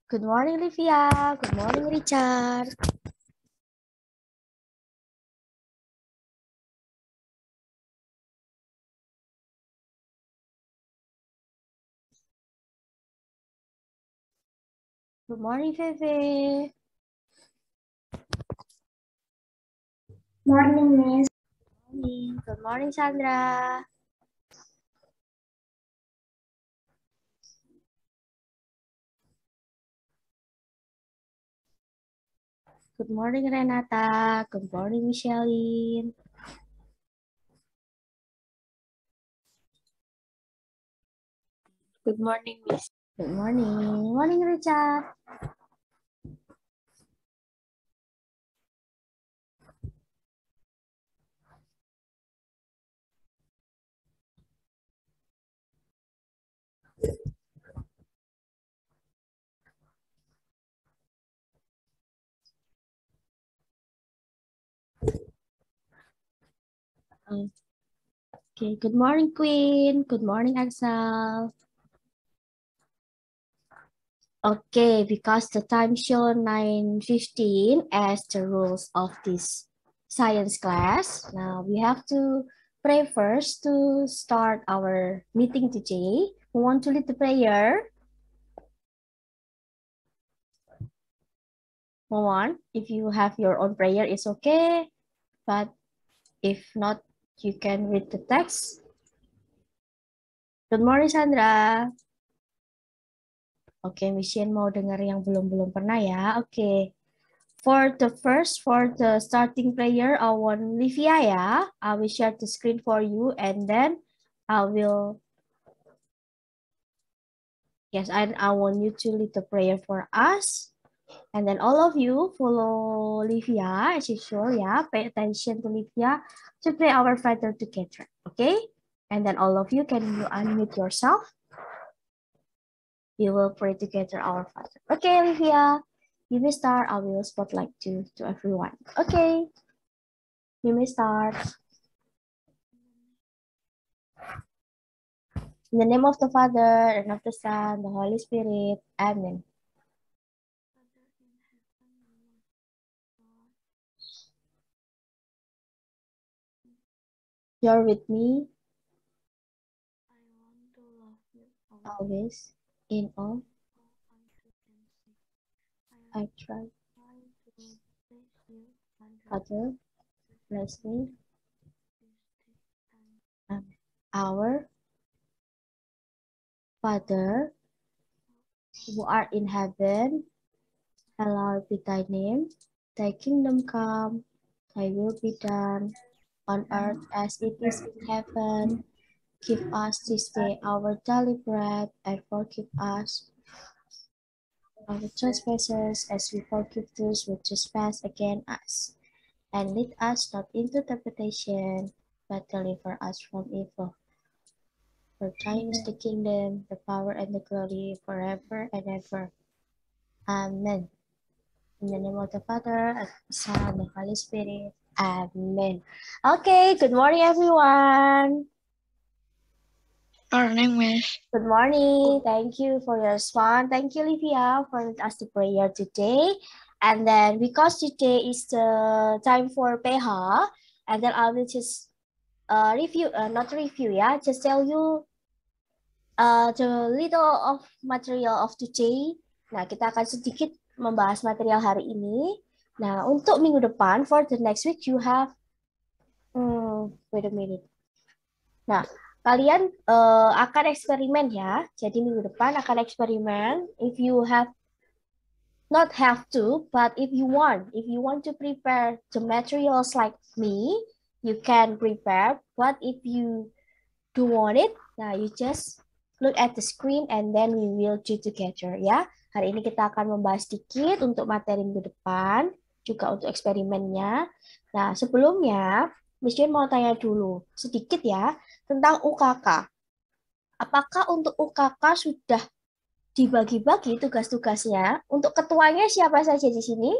Good morning, Livia. Good morning, Richard. Good morning, Feve. Morning, Miss. Morning. Good morning, Sandra. Good morning, Renata. Good morning, Micheline. Good morning, Miss. Good morning. Morning, Richard. Okay, good morning, Queen. Good morning, Axel. Okay, because the time show 9:15 as the rules of this science class. Now we have to pray first to start our meeting today. Who want to lead the prayer? Move on. If you have your own prayer, it's okay. But if not, you can read the text. Good morning, Sandra. Oke, Mission mau dengar yang belum pernah ya. Oke. For the starting prayer, I want Livia ya. I will share the screen for you and then I will, yes, I want you to lead the prayer for us. And then all of you follow Livia as usual ya. Pay attention to Livia to pray our Father together. Okay? And then all of you, can you unmute yourself? We will pray together our Father. Okay, Livia. You may start. I will spotlight to everyone. Okay. You may start. In the name of the Father, and of the Son, the Holy Spirit. Amen. You're with me always, in all. I try. Father, bless me. Amen. Our Father, who art in heaven, hallowed be thy name. Thy kingdom come, thy will be done, on earth as it is in heaven. Give us this day our daily bread, and forgive us our trespasses as we forgive those who trespass against us. And lead us not into temptation, but deliver us from evil. For thine is the kingdom, the power, and the glory forever and ever. Amen. In the name of the Father, and the Son, and the Holy Spirit. Amen. Okay, good morning, everyone. Morning, Miss. Good morning. Thank you for your response. Thank you, Livia, for us the prayer today. And then because today is the time for PH, and then I will just review, not review ya, just tell you the little of material of today. Nah, kita akan sedikit membahas material hari ini. Nah, untuk minggu depan, for the next week, you have, wait a minute. Nah, kalian akan eksperimen ya. Jadi minggu depan akan eksperimen. If you have, not have to, but if you want to prepare the materials like me, you can prepare. But if you don't want it, nah you just look at the screen and then we will do together ya. Hari ini kita akan membahas sedikit untuk materi minggu depan, juga untuk eksperimennya. Nah, sebelumnya, Miss Jane mau tanya dulu sedikit ya tentang UKK. Apakah untuk UKK sudah dibagi-bagi tugas-tugasnya? Untuk ketuanya siapa saja di sini?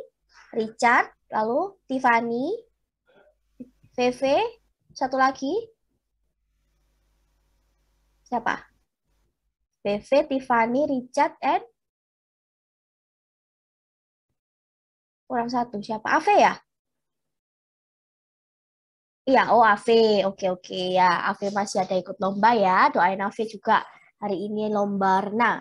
Richard, lalu Tiffany, VV, satu lagi? Siapa? VV, Tiffany, Richard, and Kurang satu. Siapa? Ave ya? Iya, oh Ave. Oke, oke. Ya, Ave masih ada ikut lomba ya. Doain Ave juga hari ini lomba renang.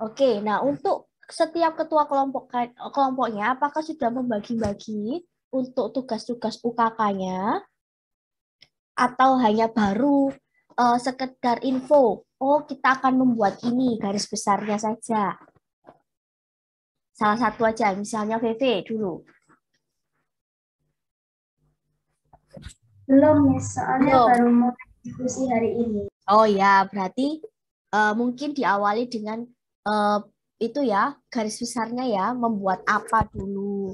Oke, nah untuk setiap ketua kelompoknya, apakah sudah membagi-bagi untuk tugas-tugas UKK-nya atau hanya baru sekedar info? Oh, kita akan membuat ini garis besarnya saja. Salah satu aja, misalnya VV dulu. Belum ya, soalnya Belum. baru mau diskusi hari ini. Oh ya, berarti mungkin diawali dengan eh, itu ya, garis besarnya ya, membuat apa dulu.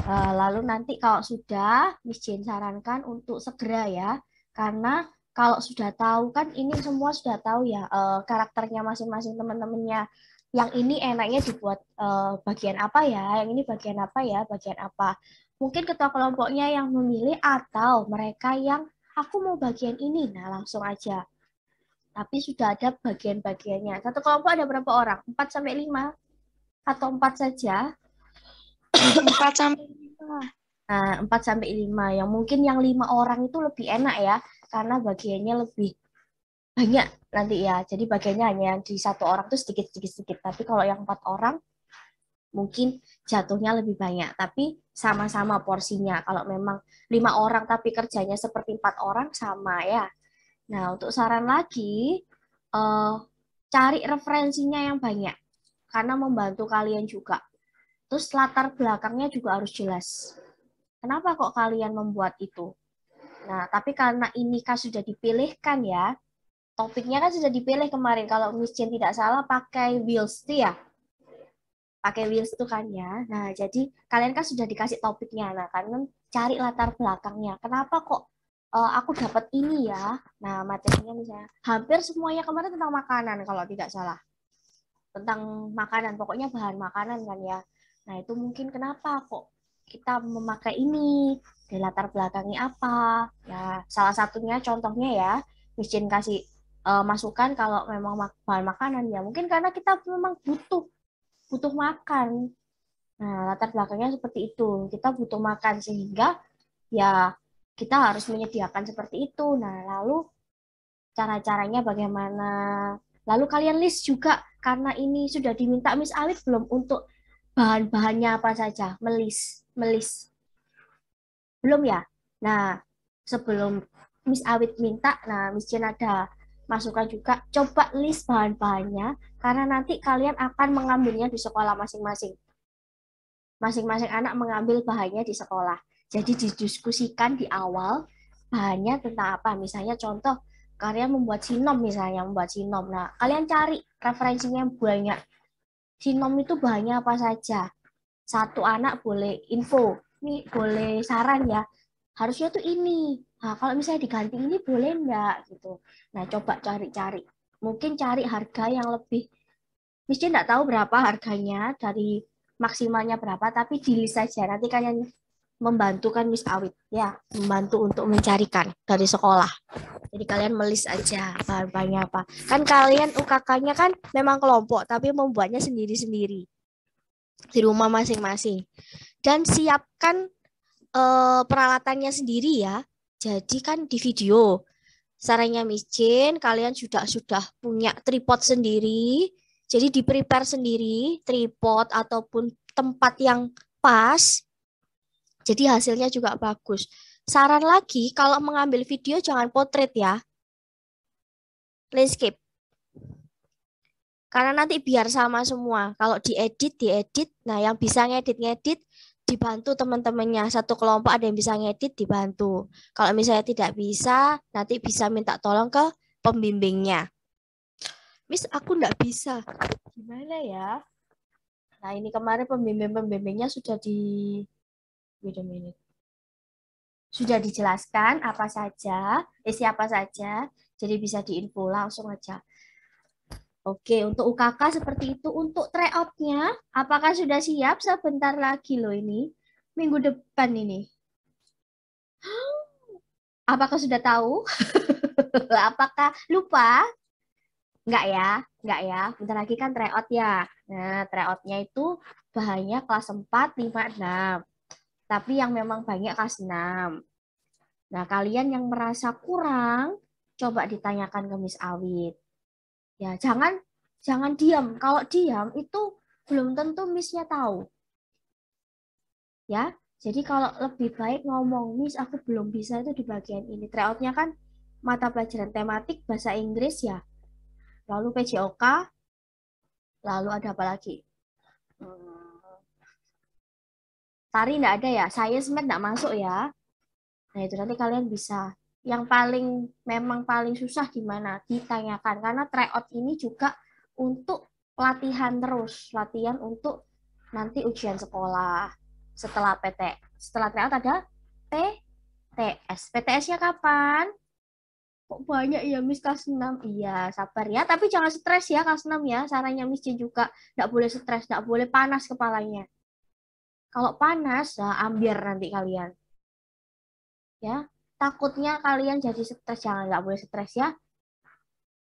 Lalu nanti kalau sudah, Miss Jane sarankan untuk segera ya, karena kalau sudah tahu kan ini semua sudah tahu ya karakternya masing-masing teman-temannya. Yang ini enaknya dibuat bagian apa ya, yang ini bagian apa ya, bagian apa. Mungkin ketua kelompoknya yang memilih atau mereka yang aku mau bagian ini, nah langsung aja. Tapi sudah ada bagian-bagiannya. Satu kelompok ada berapa orang? 4 sampai 5 atau 4 saja? 4 sampai 5. Nah, 4 sampai 5. Yang mungkin yang 5 orang itu lebih enak ya, karena bagiannya lebih banyak nanti ya. Jadi bagiannya hanya yang di satu orang itu sedikit-sedikit. Tapi kalau yang 4 orang mungkin jatuhnya lebih banyak. Tapi sama-sama porsinya. Kalau memang 5 orang tapi kerjanya seperti 4 orang sama ya. Nah, untuk saran lagi, cari referensinya yang banyak. Karena membantu kalian juga. Terus latar belakangnya juga harus jelas. Kenapa kok kalian membuat itu? Nah, tapi karena ini kan sudah dipilihkan ya, topiknya kan sudah dipilih kemarin. Kalau Miss Jen tidak salah pakai Wheels itu ya, pakai Wheels itu kan ya. Nah, jadi kalian kan sudah dikasih topiknya. Nah, kalian cari latar belakangnya. Kenapa kok aku dapat ini ya? Nah, materinya misalnya hampir semuanya kemarin tentang makanan kalau tidak salah. Tentang makanan, pokoknya bahan makanan kan ya. Nah, itu mungkin kenapa kok kita memakai ini, di latar belakangnya apa. Ya, salah satunya contohnya ya, Miskin kasih masukan kalau memang bahan makanan ya. Mungkin karena kita memang butuh butuh makan. Nah, latar belakangnya seperti itu. Kita butuh makan sehingga ya kita harus menyediakan seperti itu. Nah, lalu cara-caranya bagaimana. Lalu kalian list juga karena ini sudah diminta Miss Awit belum untuk bahan-bahannya apa saja? Melis, melis. Belum ya? Nah, sebelum Miss Awit minta, nah Miss Jen ada masukan juga, coba list bahan-bahannya karena nanti kalian akan mengambilnya di sekolah masing-masing. Masing-masing anak mengambil bahannya di sekolah. Jadi didiskusikan di awal bahannya tentang apa. Misalnya contoh, kalian membuat sinom misalnya, membuat sinom. Nah, kalian cari referensinya banyak. Sinom itu bahannya apa saja. Satu anak boleh info, ini boleh saran ya. Harusnya tuh ini. Nah, kalau misalnya diganti ini boleh enggak gitu. Nah, coba cari-cari. Mungkin cari harga yang lebih. Mesti enggak tahu berapa harganya dari maksimalnya berapa, tapi di list saja. Nanti kalian membantu kan Miss Awit ya, membantu untuk mencarikan dari sekolah. Jadi kalian melis aja bahan-bahannya apa. Kan kalian UKK-nya kan memang kelompok, tapi membuatnya sendiri-sendiri di rumah masing-masing. Dan siapkan peralatannya sendiri ya. Jadi kan di video sarannya Miss Jane, kalian sudah punya tripod sendiri. Jadi di prepare sendiri tripod ataupun tempat yang pas. Jadi hasilnya juga bagus. Saran lagi, kalau mengambil video jangan potret ya. Landscape. Karena nanti biar sama semua. Kalau diedit. Nah yang bisa ngedit dibantu teman-temannya. Satu kelompok ada yang bisa ngedit, dibantu. Kalau misalnya tidak bisa, nanti bisa minta tolong ke pembimbingnya. Miss, aku nggak bisa. Gimana ya? Nah ini kemarin pembimbingnya sudah wait a minute. Sudah dijelaskan apa saja, siapa saja, jadi bisa diinfo langsung aja. Oke, untuk UKK seperti itu. Untuk tryout-nya, apakah sudah siap? Sebentar lagi loh ini. Minggu depan ini. Apakah sudah tahu? Apakah lupa? Enggak ya? Enggak ya. Bentar lagi kan tryout ya. Nah, tryout-nya itu bahannya kelas 4, 5, 6. Tapi yang memang banyak kelas 6. Nah, kalian yang merasa kurang, coba ditanyakan ke Miss Awit. Ya, jangan diam. Kalau diam itu belum tentu Miss-nya tahu. Ya, jadi kalau lebih baik ngomong, Miss, aku belum bisa itu di bagian ini. Tryout-nya kan mata pelajaran tematik, bahasa Inggris ya. Lalu PJOK, lalu ada apa lagi? Tari enggak ada ya, Science Math enggak masuk ya. Nah, itu nanti kalian bisa. Yang memang paling susah gimana? Ditanyakan. Karena tryout ini juga untuk latihan terus. Latihan untuk nanti ujian sekolah. Setelah setelah tryout ada PTS. PTS-nya kapan? Kok banyak ya Miss kelas 6? Iya, sabar ya. Tapi jangan stres ya kelas 6 ya. Sarannya Miss juga enggak boleh stres, enggak boleh panas kepalanya. Kalau panas, ya ambiar nanti kalian. Ya, takutnya kalian jadi stres, jangan, nggak boleh stres ya.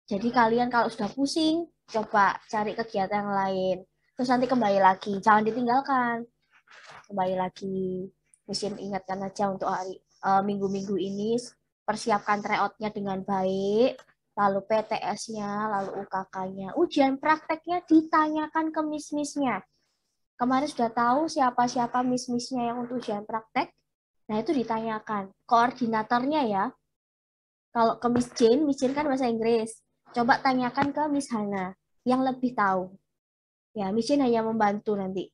Jadi kalian kalau sudah pusing, coba cari kegiatan yang lain. Terus nanti kembali lagi, jangan ditinggalkan. Kembali lagi, mesti ingatkan aja untuk minggu-minggu ini, persiapkan tryout-nya dengan baik, lalu PTS-nya, lalu UKK-nya. Ujian prakteknya ditanyakan ke miss-miss-nya. Kemarin sudah tahu siapa-siapa miss-miss-nya yang untuk ujian praktek. Nah, itu ditanyakan. Koordinatornya ya. Kalau ke Miss Jane kan bahasa Inggris. Coba tanyakan ke Miss Hana yang lebih tahu. Ya, Miss Jane hanya membantu nanti.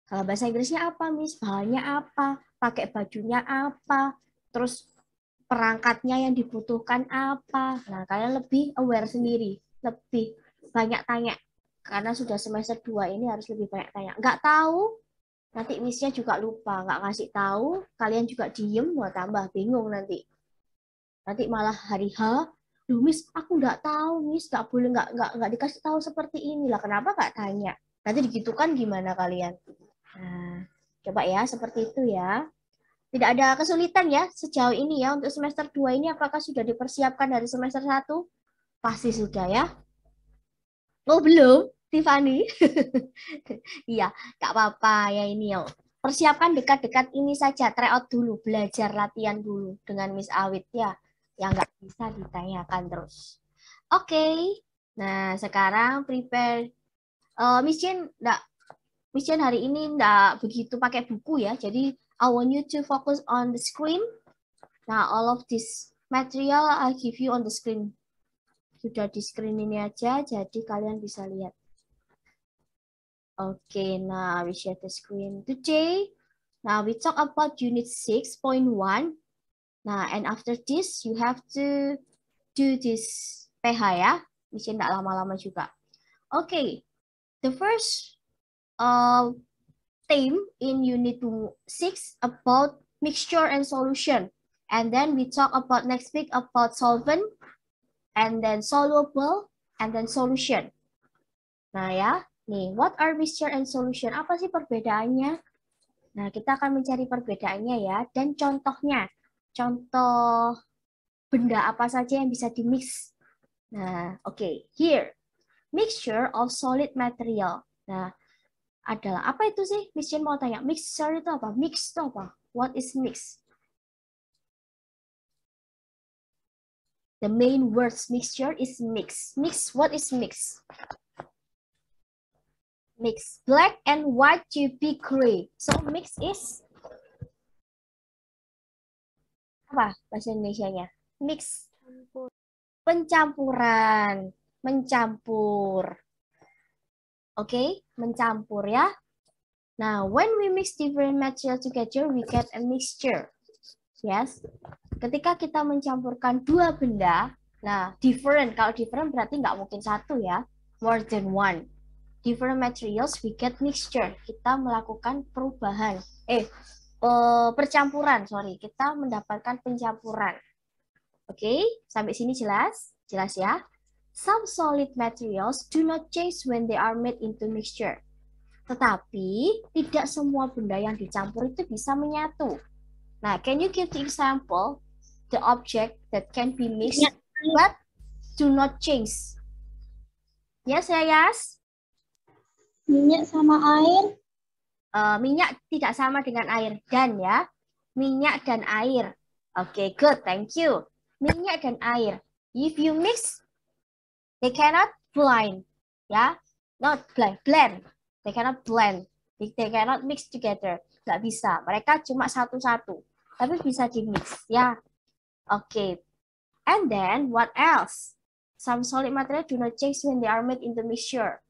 Kalau bahasa Inggrisnya apa, Miss? Bahannya apa? Pakai bajunya apa? Terus perangkatnya yang dibutuhkan apa? Nah, kalian lebih aware sendiri. Lebih banyak tanya. Karena sudah semester 2 ini harus lebih banyak tanya. Nggak tahu, nanti Miss-nya juga lupa. Nggak ngasih tahu, kalian juga diem, mau tambah bingung nanti. Nanti malah hari H, Duh, Miss, aku nggak tahu, Miss, nggak boleh, nggak dikasih tahu seperti ini lah. Kenapa nggak tanya? Nanti digitukan gimana kalian? Nah, coba ya seperti itu ya. Tidak ada kesulitan ya sejauh ini ya untuk semester 2 ini. Apakah sudah dipersiapkan dari semester 1? Pasti sudah ya. Oh belum, Tiffany? Iya, nggak apa-apa ya ini ya. Persiapkan dekat-dekat ini saja, tryout dulu, belajar latihan dulu dengan Miss Awit ya. Yang nggak bisa ditanyakan terus. Oke, nah sekarang prepare. Miss Jen hari ini nggak begitu pakai buku ya, jadi I want you to focus on the screen. Nah, all of this material I give you on the screen. Sudah di screen ini aja, jadi kalian bisa lihat. Okay, now we share the screen today. Now we talk about unit 6.1. Nah, and after this you have to do this PH ya. Mungkin tidak lama-lama juga. Okay, the first theme in unit 6 about mixture and solution. And then we talk about next week about solvent, and then soluble, and then solution. Nah ya, nih, what are mixture and solution? Apa sih perbedaannya? Nah, kita akan mencari perbedaannya ya, dan contohnya. Contoh benda apa saja yang bisa dimix. Nah, oke, here. Mixture of solid material. Nah, adalah apa itu sih? Miss Jen mau tanya, mixture itu apa? Mix itu apa? What is mix? The main words mixture is mix. Mix, what is mix? Mix black and white to be gray. So mix is apa bahasa Indonesianya? Mix. Pencampuran. Mencampur. Oke, mencampur ya. Now, when we mix different material together, we get a mixture. Yes. Ketika kita mencampurkan dua benda, nah, different. Kalau different berarti nggak mungkin satu ya. More than one. Different materials, we get mixture. Kita melakukan perubahan. Percampuran, sorry. Kita mendapatkan pencampuran. Oke, sampai sini jelas? Jelas ya? Some solid materials do not change when they are made into mixture. Tetapi, tidak semua benda yang dicampur itu bisa menyatu. Nah, can you give the example? The object that can be mixed but do not change. Yes, ya, Yas? Minyak sama air. minyak tidak sama dengan air. Dan ya, minyak dan air. Oke, good, thank you. Minyak dan air. If you mix, they cannot blend. Ya, not blend. They cannot blend. They cannot mix together. Nggak bisa. Mereka cuma satu-satu. Tapi bisa di-mix. Ya, oke. And then, what else? Some solid material do not change when they are made into mixture.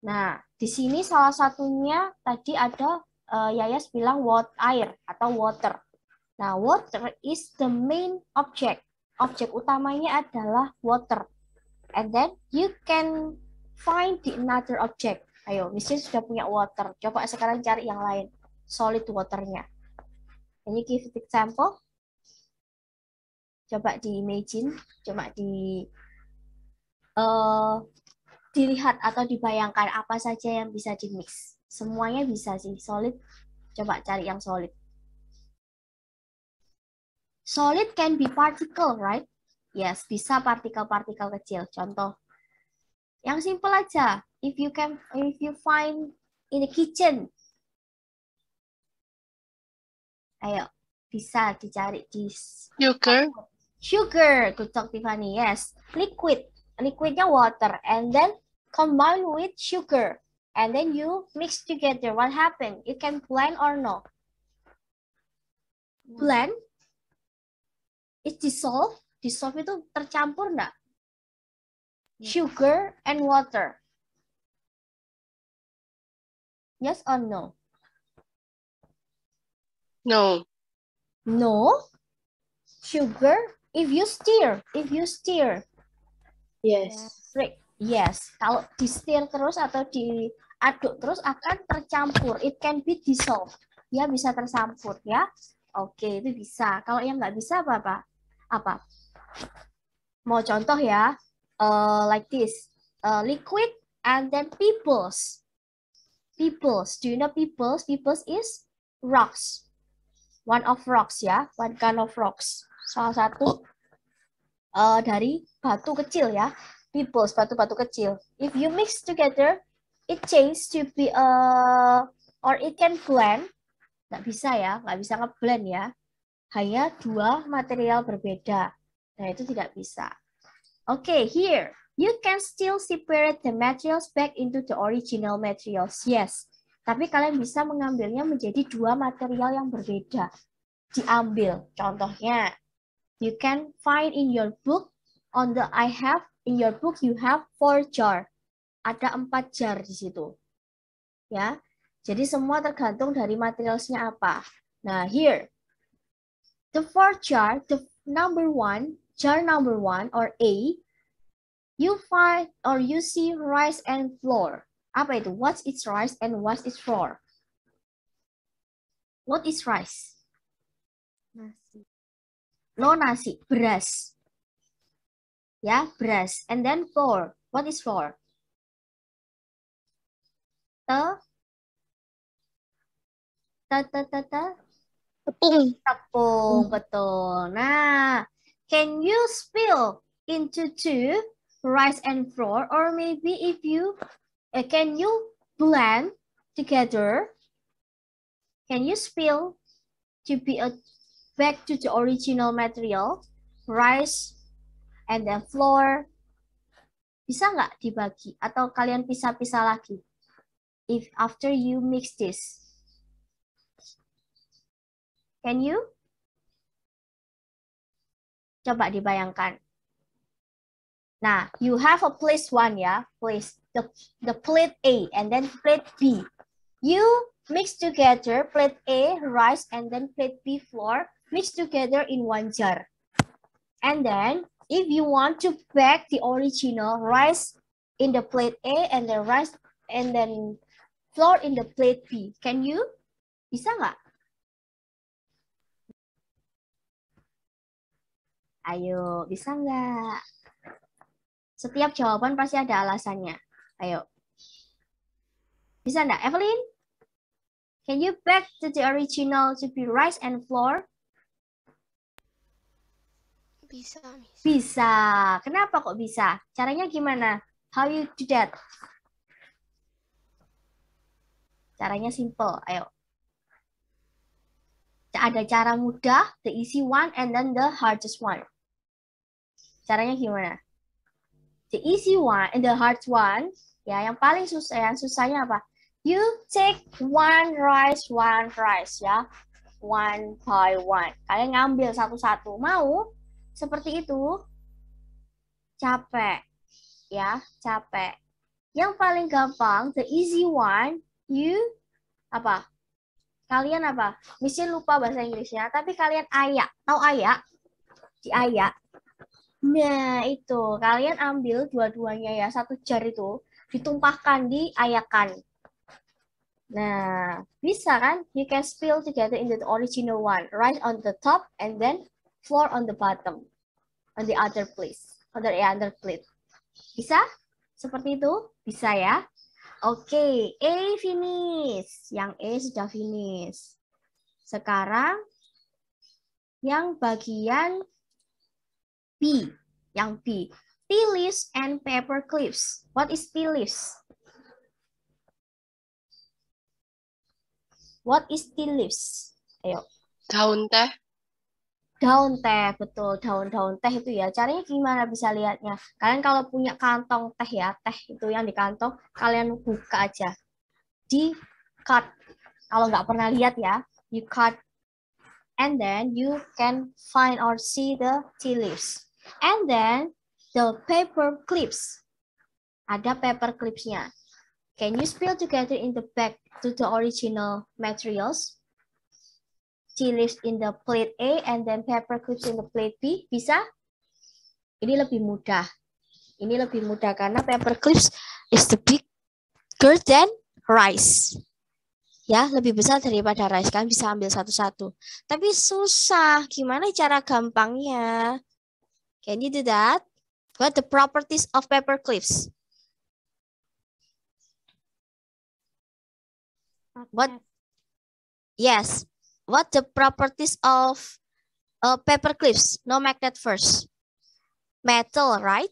Nah, di sini salah satunya tadi ada Yayas bilang air atau water. Nah, water is the main object. Objek utamanya adalah water. And then you can find the another object. Ayo, misalnya sudah punya water. Coba sekarang cari yang lain. Solid waternya. Can you give an example? Coba di-imagine. Coba dilihat atau dibayangkan apa saja yang bisa di-mix. Semuanya bisa sih. Solid. Coba cari yang solid. Solid can be particle, right? Yes, bisa partikel-partikel kecil. Contoh, yang simple aja. If you find in the kitchen, ayo, bisa dicari di Sugar. Sugar, good talk Tiffany. Yes, liquidnya water, and then combine with sugar, and then you mix together. What happened? It can blend or no? Blend. It's dissolve. Dissolve itu tercampur enggak? Sugar and water. Yes or no? No. No. Sugar. If you stir. Yes. Yes. Kalau di stir terus atau diaduk terus akan tercampur. It can be dissolved. Ya bisa tercampur ya. Oke, itu bisa. Kalau yang nggak bisa apa? Mau contoh ya, like this, liquid and then peoples. Peoples, do you know peoples? Peoples is rocks. One of rocks ya, one kind of rocks. Salah satu dari batu kecil ya. Peoples, batu-batu kecil. If you mix together, it changes to be or it can blend. Nggak bisa ya, nggak bisa ngeblend ya. Hanya dua material berbeda. Nah, itu tidak bisa. Okay, here. You can still separate the materials back into the original materials. Yes. Tapi kalian bisa mengambilnya menjadi dua material yang berbeda. Diambil. Contohnya, you can find in your book, in your book you have 4 jar. Ada 4 jar di situ. Ya. Jadi semua tergantung dari materialsnya apa. Nah, here. The 4 jar, the jar number 1 or A, you find or you see rice and flour. Apa itu? What's its rice and what's its flour? What is rice? Nasi. No, nasi, beras. Ya, beras. And then flour. What is flour? Tepung. Tepung, betul. Nah, can you spill into 2 rice and flour, or maybe if you can you blend together? Can you spill to be back to the original material, rice and then flour? Bisa nggak dibagi atau kalian pisah-pisah lagi? If after you mix this, can you? Coba dibayangkan. Nah, you have a place 1 ya, place the plate A and then plate B. You mix together plate A rice and then plate B flour, mix together in 1 jar. And then if you want to pack the original rice in the plate A and then rice and then flour in the plate B, can you? Bisa nggak? Ayo, bisa nggak? Setiap jawaban pasti ada alasannya. Ayo. Bisa nggak, Evelyn? Can you back to the original to be rice and flour? Bisa, Miss. Bisa. Kenapa kok bisa? Caranya gimana? How you do that? Caranya simple. Ayo. Ada cara mudah, the easy one, and then the hardest one. Caranya gimana? The easy one and the hard one, ya yang paling susah, yang susahnya apa? You take one rice, ya. One by one. Kalian ngambil satu-satu. Mau? Seperti itu. Capek. Ya, capek. Yang paling gampang, the easy one, you apa? Kalian apa? Misalnya lupa bahasa Inggrisnya, tapi kalian ayak. Tahu ayak? Diayak. Nah, itu. Kalian ambil dua-duanya ya, satu jar itu, ditumpahkan, diayakan. Nah, bisa kan? You can spill together into the original one. Rice on the top and then flour on the bottom. On the other place. On the other plate. Bisa? Seperti itu? Bisa ya? Oke, A finish. Yang A sudah finish. Sekarang yang bagian B. Yang B. Tea leaves and paper clips. What is tea leaves? What is tea leaves? Ayo. Daun teh. Daun teh, betul. Daun-daun teh itu ya. Caranya gimana bisa lihatnya? Kalian kalau punya kantong teh ya, teh itu yang di kantong, kalian buka aja. Di cut. Kalau nggak pernah lihat ya, you cut. And then you can find or see the tea leaves. And then the paper clips. Ada paper clipsnya. Can you spill together in the back to the original materials? Tea leaves in the plate A and then paper clips in the plate B. Bisa? Ini lebih mudah. Ini lebih mudah karena paper clips is the bigger than rice. Ya, lebih besar daripada rice. Kan bisa ambil satu-satu. Tapi susah. Gimana cara gampangnya? Can you do that? What the properties of paper clips? What? Yes. What the properties of paper clips? No magnet first. Metal, right?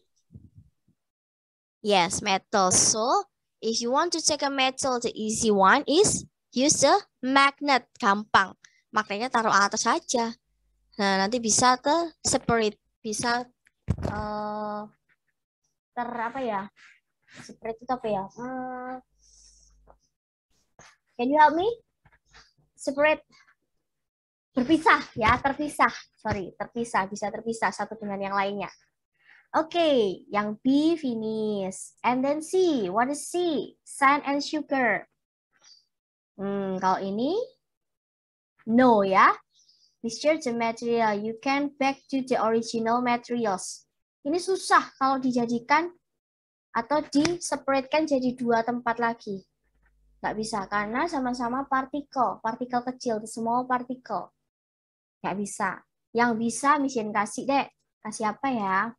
Yes, metal. So, if you want to take a metal, the easy one is use a magnet. Gampang. Magnetnya taruh atas saja. Nah, nanti bisa ke separate. Bisa apa ya? Separate itu apa ya? Can you help me? Separate. Berpisah ya, terpisah. Sorry, terpisah. Bisa terpisah satu dengan yang lainnya. Oke, yang B finish. And then C. What is C? Sand and sugar. Kalau ini no ya. Mixture the material. You can back to the original materials. Ini susah kalau dijadikan atau diseparatekan jadi dua tempat lagi. Nggak bisa karena sama-sama partikel. Partikel kecil, the small particle. Nggak bisa. Yang bisa Misin kasih deh. Kasih apa ya?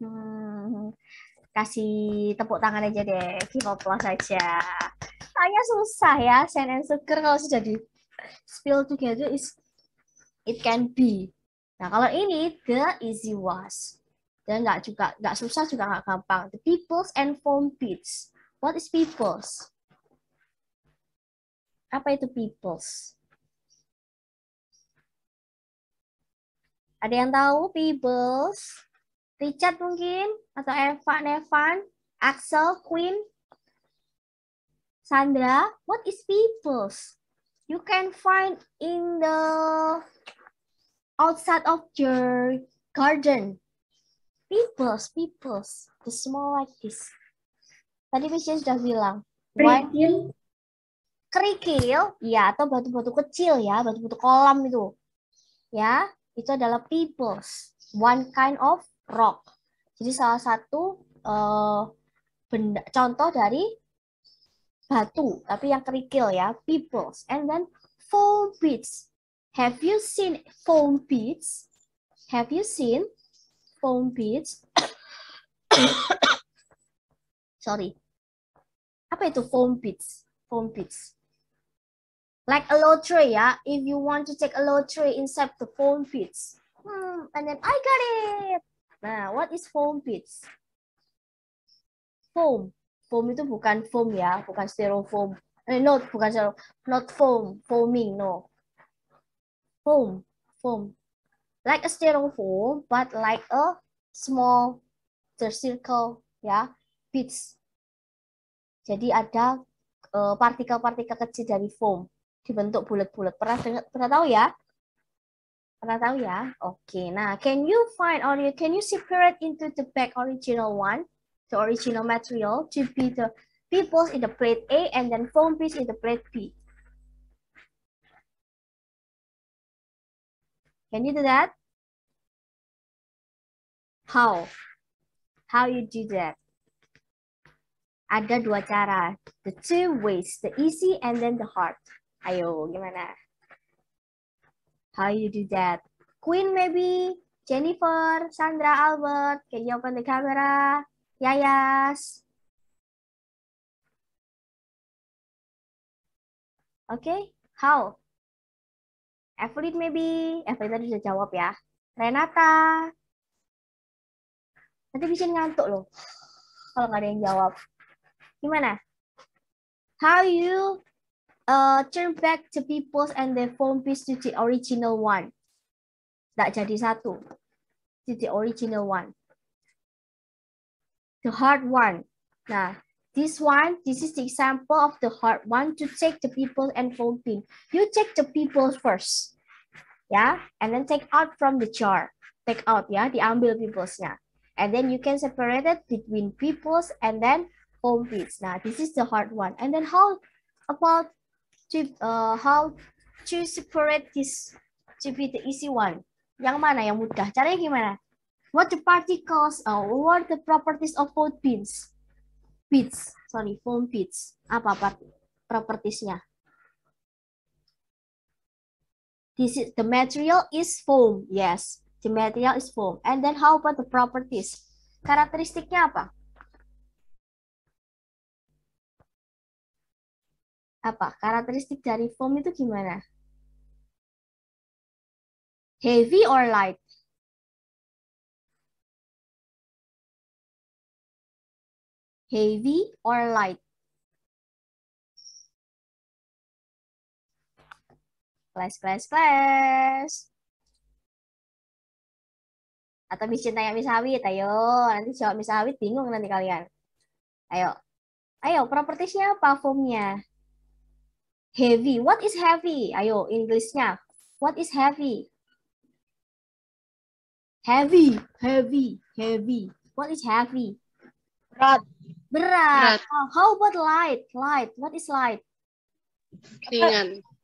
Kasih tepuk tangan aja deh. Give applause saja. Tanya susah ya. Sand and sugar kalau sudah di spill together it can be. Nah kalau ini the easy was. Dan nggak susah juga nggak gampang. The peoples and foam bits. What is peoples? Apa itu peoples? Ada yang tahu peoples? Richard mungkin? Atau Evan, Axel, Queen, Sandra? What is peoples? You can find in the outside of your garden. Peoples. The small like this. Tadi Michelle sudah bilang. Kerikil, ya, atau batu-batu kecil ya, batu-batu kolam itu. Ya, itu adalah peoples. One kind of rock. Jadi salah satu benda contoh dari batu, tapi yang kerikil ya, peoples. And then foam bits. Have you seen foam bits? Have you seen foam bits? Sorry. Apa itu foam bits? Foam bits. Like a lottery ya. If you want to take a lottery inside the foam bits. And then I got it. Nah, what is foam bits? Foam. Foam itu bukan foam ya, bukan styrofoam. Not, bukan serum. Not foam, foaming, no. Foam, foam. Like a styrofoam, but like a small circle, ya, bits. Jadi ada partikel-partikel kecil dari foam dibentuk bulat-bulat. Pernah tahu ya? Pernah tahu ya? Oke. Nah, can you find or can you separate into the back original one, the original material to be the peoples in the plate A and then foam piece in the plate B? Can you do that? How? How you do that? Ada dua cara. The two ways, the easy and then the hard. Ayo, gimana? How you do that? Queen maybe, Jennifer, Sandra, Albert, can you open the camera? Yayas. Okay, how? Evelyn maybe, Evelyn tadi sudah jawab ya. Renata. Nanti bisa ngantuk loh kalau nggak ada yang jawab. Gimana? How you turn back to peoples and the foam piece to the original one? Nggak jadi satu. To the original one. The hard one. Nah, this is the example of the hard one to take the people and foam pin. You take the people first. Ya, and then take out from the jar. Take out ya, diambil peoples-nya. And then you can separate it between peoples and then foam pins. Nah, this is the hard one. And then how about how to separate this to be the easy one? Yang mana yang mudah? Caranya gimana? What the particles, what the properties of foam pins? Foam pins. Apa propertiesnya? The material is foam. Yes, the material is foam. And then how about the properties? Karakteristiknya apa? Apa? Karakteristik dari foam itu gimana? Heavy or light? Heavy or light? Class. Atau bisa tanya Miss Hawit, ayo. Nanti jawab Miss Hawit, bingung nanti kalian. Ayo, propertiesnya apa foamnya? Heavy. What is heavy? Ayo, Inggrisnya. What is heavy? Heavy. What is heavy? Berat. Oh, how about light? What is light?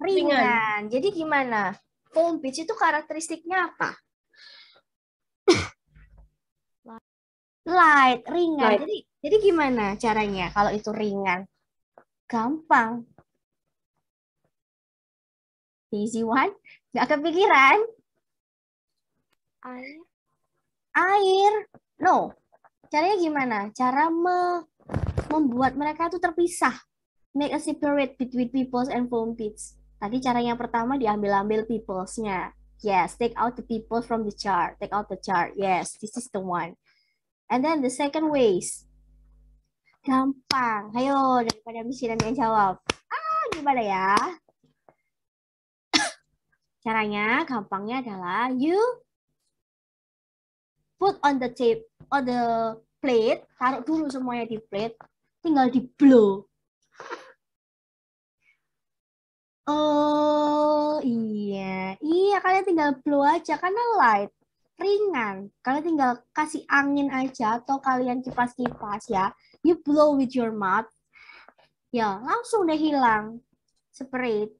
Ringan. Jadi gimana? Foam pitch itu karakteristiknya apa? Light, ringan. Jadi gimana caranya kalau itu ringan? Gampang. Easy one? Gak kepikiran? Air. No. Caranya gimana? Cara membuat mereka itu terpisah. Make a separate between peoples and foam pits. Tadi cara yang pertama diambil-ambil peoples-nya. Yes, take out the peoples from the jar. Take out the jar. Yes, this is the one. And then the second ways. Gampang. Ayo, daripada misi yang jawab. Gimana ya? Caranya, gampangnya adalah you put on the plate, taruh dulu semuanya di plate, tinggal di blow. Oh iya, kalian tinggal blow aja karena light, ringan. Kalian tinggal kasih angin aja atau kalian kipas-kipas ya. You blow with your mouth, ya langsung deh hilang, separate.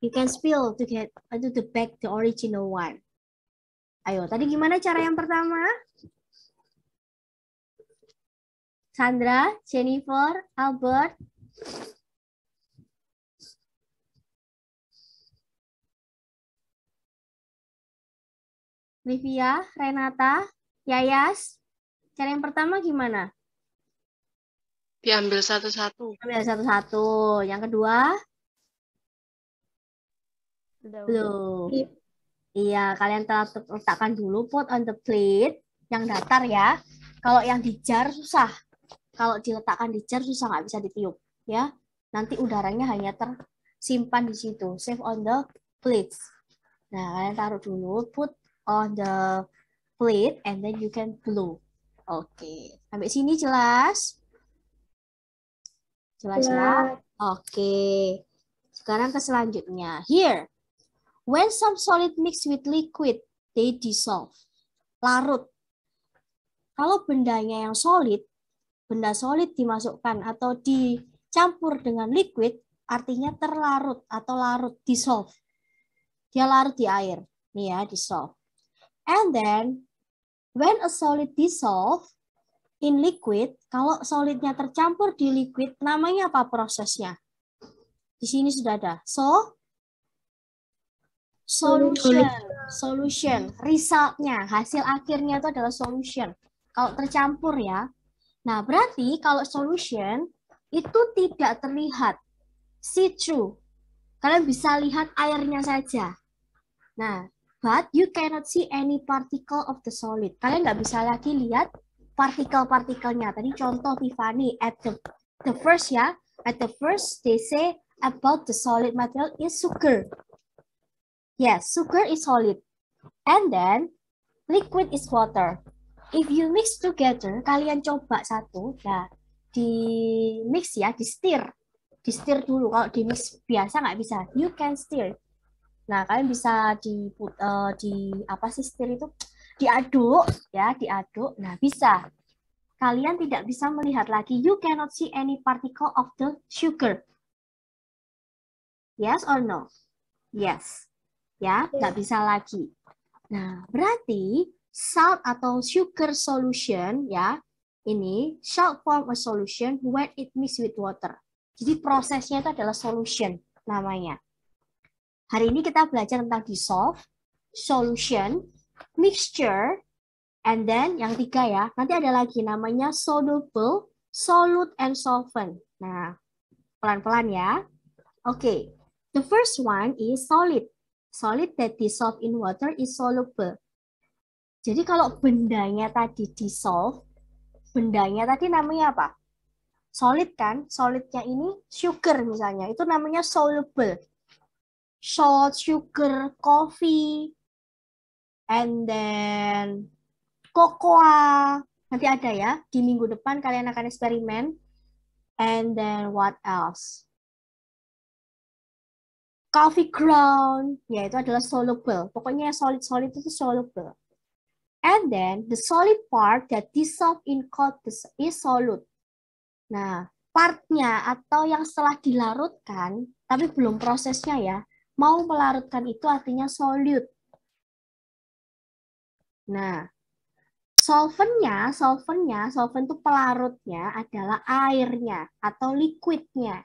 You can spill to get to the back the original one. Ayo, tadi gimana cara yang pertama? Sandra, Jennifer, Albert. Livia, Renata, Yayas. Cara yang pertama gimana? Diambil satu-satu. Ambil satu-satu. Yang kedua? Blow. Iya, kalian letakkan dulu put on the plate yang datar ya. Kalau yang di jar susah. Kalau diletakkan di jar susah, nggak bisa ditiup ya. Nanti udaranya hanya tersimpan di situ. Save on the plates. Nah, kalian taruh dulu, put on the plate, and then you can blow. Oke, sampai sini jelas? Jelas ya? Oke, sekarang ke selanjutnya. Here, when some solid mix with liquid, they dissolve. Larut. Kalau bendanya yang solid, benda solid dimasukkan atau dicampur dengan liquid, artinya terlarut atau larut, dissolve. Dia larut di air. Nih ya, dissolve. And then, when a solid dissolve in liquid, kalau solidnya tercampur di liquid, namanya apa prosesnya? Di sini sudah ada. Solution. Resultnya, hasil akhirnya itu adalah solution. Kalau tercampur ya. Nah, berarti kalau solution itu tidak terlihat. See through. Kalian bisa lihat airnya saja. Nah, but you cannot see any particle of the solid. Kalian nggak bisa lagi lihat partikel-partikelnya. Tadi contoh Tiffany at the first ya. At the first they say about the solid material is sugar. Yes, sugar is solid. And then liquid is water. If you mix together, kalian coba satu, nah di mix ya, di stir dulu. Kalau di mix biasa nggak bisa. You can stir. Nah, kalian bisa stir itu? Diaduk ya, diaduk. Nah, bisa. Kalian tidak bisa melihat lagi. You cannot see any particle of the sugar. Yes or no? Yes. Ya, nggak bisa lagi. Nah, berarti salt atau sugar solution ya, ini salt form a solution when it mix with water. Jadi prosesnya itu adalah solution namanya. Hari ini kita belajar tentang dissolve, solution, mixture, and then yang 3 ya. Nanti ada lagi namanya soluble, solute, and solvent. Nah, pelan-pelan ya. Oke, the first one is solid. Solid that dissolve in water is soluble. Jadi kalau bendanya tadi dissolve, bendanya tadi namanya apa? Solid kan? Solidnya ini sugar misalnya, itu namanya soluble. Salt, sugar, coffee, and then cocoa. Nanti ada ya, di minggu depan kalian akan eksperimen. And then what else? Coffee ground, ya itu adalah soluble. Pokoknya solid-solid itu soluble. And then the solid part that dissolve in cold is solute. Nah, partnya atau yang setelah dilarutkan, tapi belum prosesnya ya, mau melarutkan itu artinya solute. Nah, solvent itu pelarutnya adalah airnya atau liquidnya.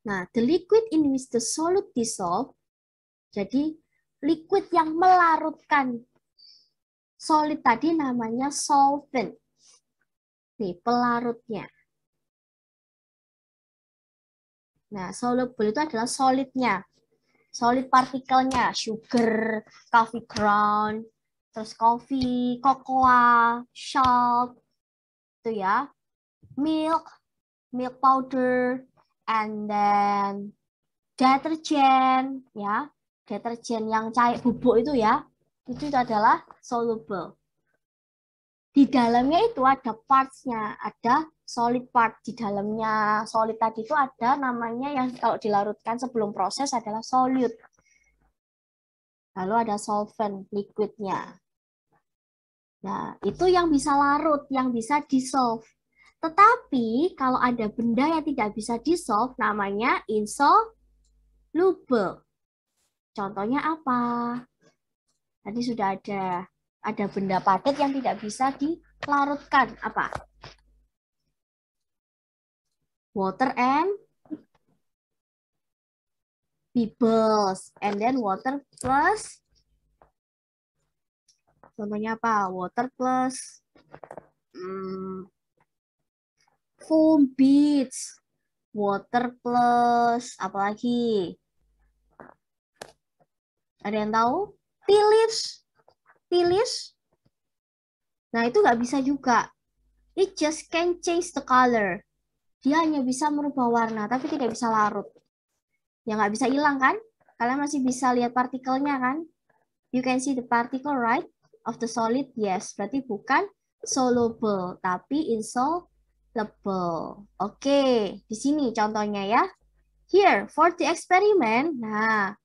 Nah, the liquid in which the solute dissolve, jadi liquid yang melarutkan solid tadi namanya solvent. Nih, pelarutnya. Nah, soluble itu adalah solidnya. Solid partikelnya, sugar, coffee ground, terus coffee, cocoa, salt, itu ya. Milk powder, and then deterjen, ya. Deterjen yang cair bubuk itu ya. Itu adalah soluble. Di dalamnya itu ada parts-nya, ada solid part. Di dalamnya solid tadi itu ada namanya yang kalau dilarutkan sebelum proses adalah solute. Lalu ada solvent, liquidnya. Nah, itu yang bisa larut, yang bisa dissolve. Tetapi kalau ada benda yang tidak bisa dissolve, namanya insoluble. Contohnya apa? Tadi sudah ada benda padat yang tidak bisa dilarutkan. Apa? Water and bubbles. And then water plus. Contohnya apa? Water plus foam beads. Water plus apa lagi? Ada yang tahu? Tea leaves. Nah, itu nggak bisa juga. It just can change the color. Dia hanya bisa merubah warna, tapi tidak bisa larut. Ya nggak bisa hilang kan? Kalian masih bisa lihat partikelnya kan? You can see the particle, right? Of the solid, yes. Berarti bukan soluble, tapi insoluble. Oke, di sini contohnya ya. Here, for the experiment, nah,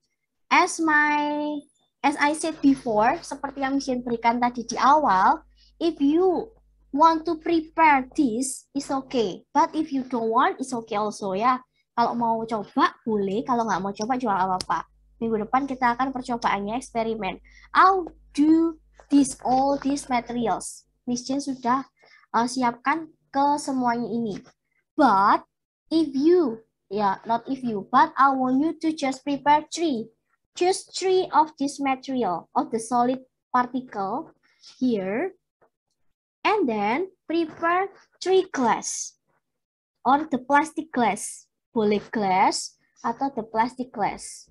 as I said before, seperti yang Michelle berikan tadi di awal, if you want to prepare this, it's okay. But if you don't want, it's okay also ya. Kalau mau coba, boleh. Kalau nggak mau coba, juga nggak apa-apa. Minggu depan kita akan percobaannya eksperimen. I'll do all these materials. Miss Jane sudah siapkan ke semuanya ini. But if you, not if you, but I want you to just prepare 3. Choose 3 of this material, of the solid particle here, and then prepare 3 glass, or the plastic glass. Boleh glass atau the plastic glass.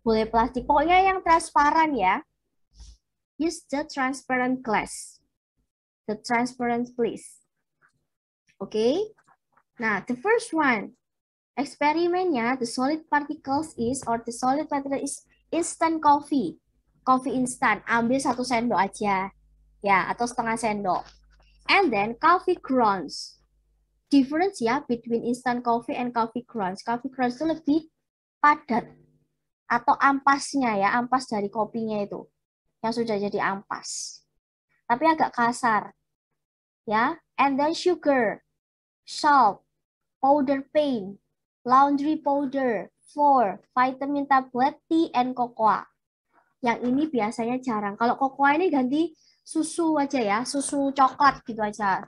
Boleh plastik, pokoknya yang transparan ya. Use the transparent glass. The transparent please. Okay. Nah, the first one. Eksperimennya, the solid particles is, or the solid particle is instant coffee. Coffee instant, ambil 1 sendok aja. Ya, atau setengah sendok. And then coffee grounds. Difference ya, between instant coffee and coffee grounds. Coffee grounds itu lebih padat. Atau ampasnya ya, ampas dari kopinya itu. Yang sudah jadi ampas. Tapi agak kasar. Ya, and then sugar, salt, powder paint, laundry powder, 4, vitamin tablet, tea, and cocoa. Yang ini biasanya jarang. Kalau cocoa ini ganti susu aja ya, susu coklat gitu aja.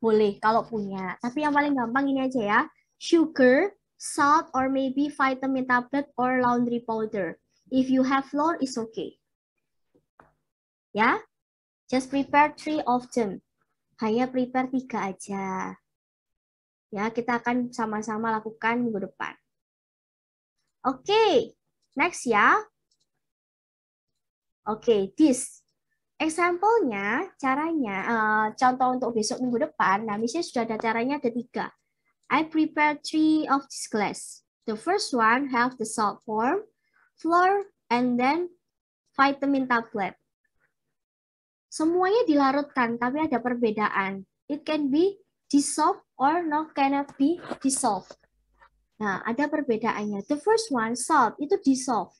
Boleh kalau punya. Tapi yang paling gampang ini aja ya. Sugar, salt, or maybe vitamin tablet or laundry powder. If you have flour, it's okay. Ya, just prepare 3 of them. Hanya prepare 3 aja. Ya, kita akan sama-sama lakukan minggu depan. Oke, next ya. Oke, this. Example-nya, caranya, contoh untuk besok minggu depan, nah misalnya sudah ada caranya, ada 3. I prepare 3 of this glass. The first one have the salt form, flour, and then vitamin tablet. Semuanya dilarutkan, tapi ada perbedaan. It can be dissolved or cannot be dissolved. Nah, ada perbedaannya. The first one, salt, itu dissolve.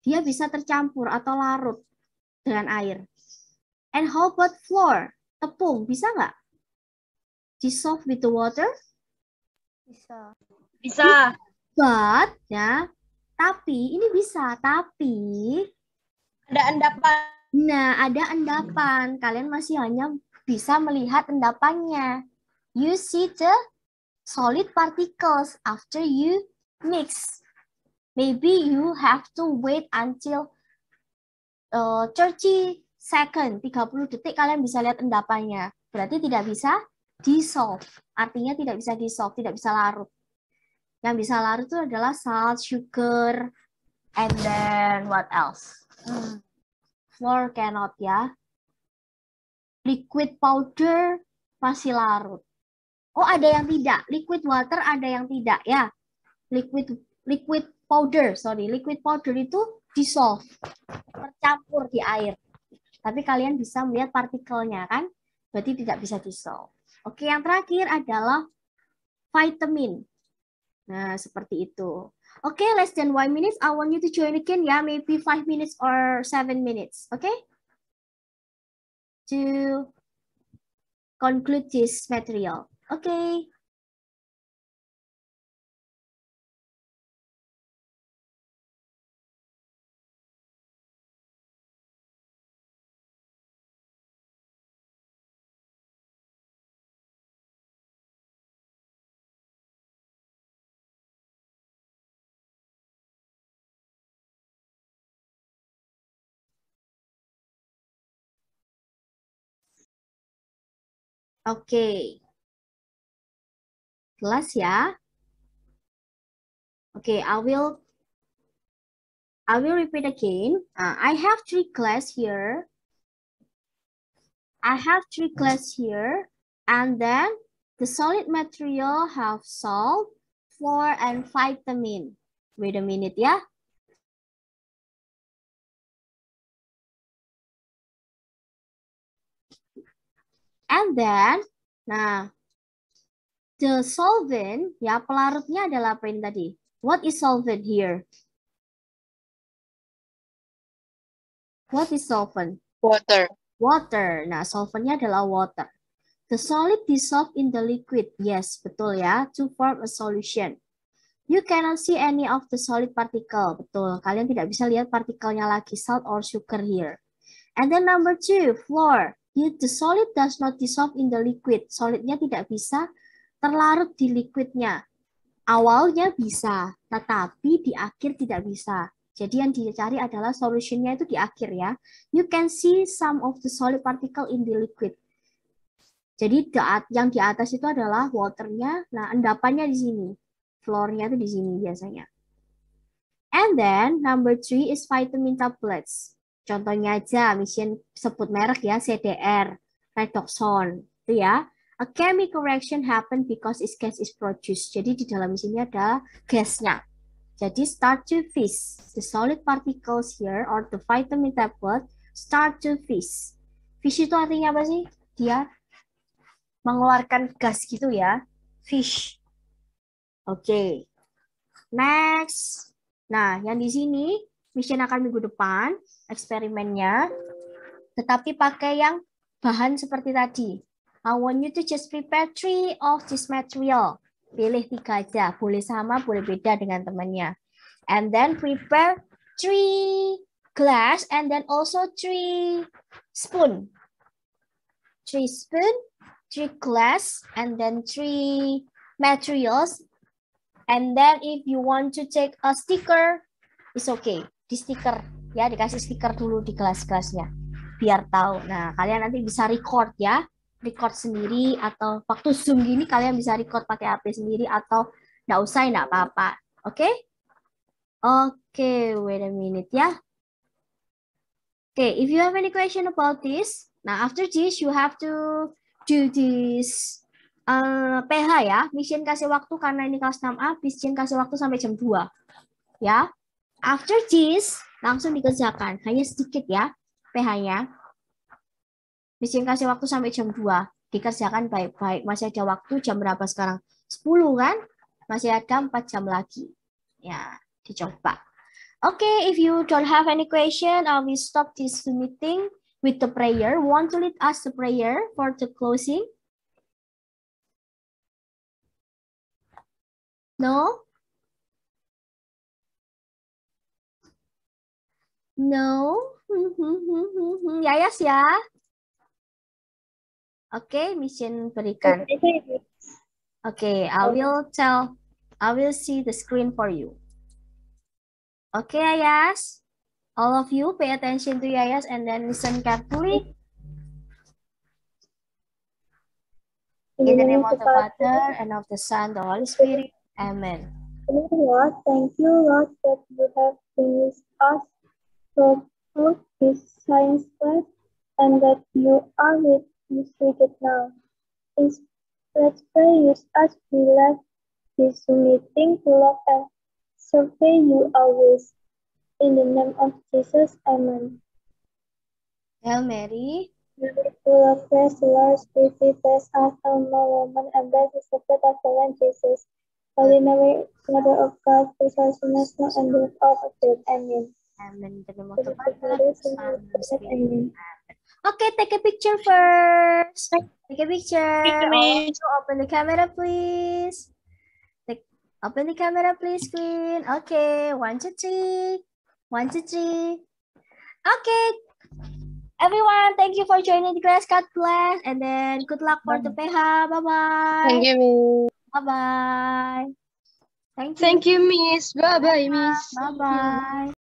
Dia bisa tercampur atau larut dengan air. And how about flour? Tepung, bisa nggak? Dissolve with the water? Bisa. Bisa. But, ya, tapi, ini bisa, tapi Ada endapan. nah, ada endapan. Kalian masih hanya bisa melihat endapannya. You see the solid particles after you mix. Maybe you have to wait until 30 second, 30 detik kalian bisa lihat endapannya. Berarti tidak bisa dissolve. Artinya tidak bisa dissolve, tidak bisa larut. Yang bisa larut itu adalah salt, sugar, and then what else? Flour cannot ya. Liquid powder masih larut. Oh, ada yang tidak. Liquid water ada yang tidak ya. Liquid powder, liquid powder itu dissolve, tercampur di air. Tapi kalian bisa melihat partikelnya kan? Berarti tidak bisa dissolve. Oke, yang terakhir adalah vitamin. Nah, seperti itu. Oke, less than 1 minute. I want you to join again ya, maybe 5 minutes or 7 minutes. Okay? To conclude this material. Okay. Oke. Jelas ya? Oke, I will repeat again. I have 3 glass here. I have 3 glass here. And then The solid material have salt, flour, and vitamin. Wait a minute ya. And then, nah, the solvent, ya pelarutnya adalah apa ini tadi? What is solvent here? What is solvent? Water. Water. Nah, solventnya adalah water. The solid dissolve in the liquid. Yes, betul ya. To form a solution. You cannot see any of the solid particle. Betul. Kalian tidak bisa lihat partikelnya lagi, salt or sugar here. And then number 2, flour. The solid does not dissolve in the liquid. Solidnya tidak bisa terlarut di liquidnya. Awalnya bisa, tetapi di akhir tidak bisa. Jadi yang dicari adalah solutionnya itu di akhir ya. You can see some of the solid particle in the liquid. Jadi yang di atas itu adalah waternya. Nah, endapannya di sini. Flournya itu di sini biasanya. And then number 3 is vitamin tablets. Contohnya aja, mission sebut merek ya, CDR, Redoxon, itu ya. A chemical reaction happen because its gas is produced. Jadi di dalam sini ada gasnya. Jadi start to fizz. The solid particles here or the vitamin tablet start to fizz. Fizz itu artinya apa sih? Dia mengeluarkan gas gitu ya. Fish. Oke. Next. Nah, yang di sini mission akan minggu depan eksperimennya, tetapi pakai yang bahan seperti tadi. I want you to just prepare 3 of this material. Pilih 3 aja, boleh sama, boleh beda dengan temannya. And then prepare 3 glass and then also 3 spoon. 3 spoon, 3 glass, and then 3 materials. And then if you want to take a sticker, it's okay. Di stiker, ya dikasih stiker dulu di gelas-gelasnya. Biar tahu. Nah, kalian nanti bisa record ya. Record sendiri atau waktu Zoom gini kalian bisa record pakai HP sendiri atau nggak usah, nggak apa-apa. Oke? Oke, wait a minute ya. Okay, if you have any question about this, now after this you have to do this PH ya. Mission kasih waktu karena ini kelas 6A, mission kasih waktu sampai jam 2. Ya. After this, langsung dikerjakan. Hanya sedikit ya PH-nya. Mission kasih waktu sampai jam 2. Dikerjakan baik-baik. Masih ada waktu jam berapa sekarang? 10 kan? Masih ada 4 jam lagi. Ya, dicoba. Okay, if you don't have any question, I will stop this meeting with the prayer. Want to lead us the prayer for the closing? No? No? Yayas ya? Oke, mission berikan. Okay, I will see the screen for you. Okay, Yayas. All of you pay attention to Yayas and then listen carefully. In the name of the Father and of the Son, the Holy Spirit. Amen. Lord, thank you, Lord, that you have been with us through this science class and that you are with us now. Let's pray, use us, we left this meeting to love and survey you always. In the name of Jesus, Amen. Hail Mary. Full of grace, the Lord is with thee, blessed art thou among women, and blessed is the fruit of thy womb, Jesus. Holy Mary, Mother of God, pray for us sinners now and the hour of death. Amen. Amen. In the name of the Father, the Son, and the Spirit. Amen. Okay, take a picture first. Take a picture. Picture, All of Miss. you open the camera, please. Open the camera, please, Queen. Okay, 1, 2, 3. 1, 2, 3. Okay. Everyone, thank you for joining the class. God bless. And then good luck for the PH. Bye-bye. Thank you, Miss. Bye-bye. Thank you. Thank you, Miss. Bye-bye, Miss. Bye-bye.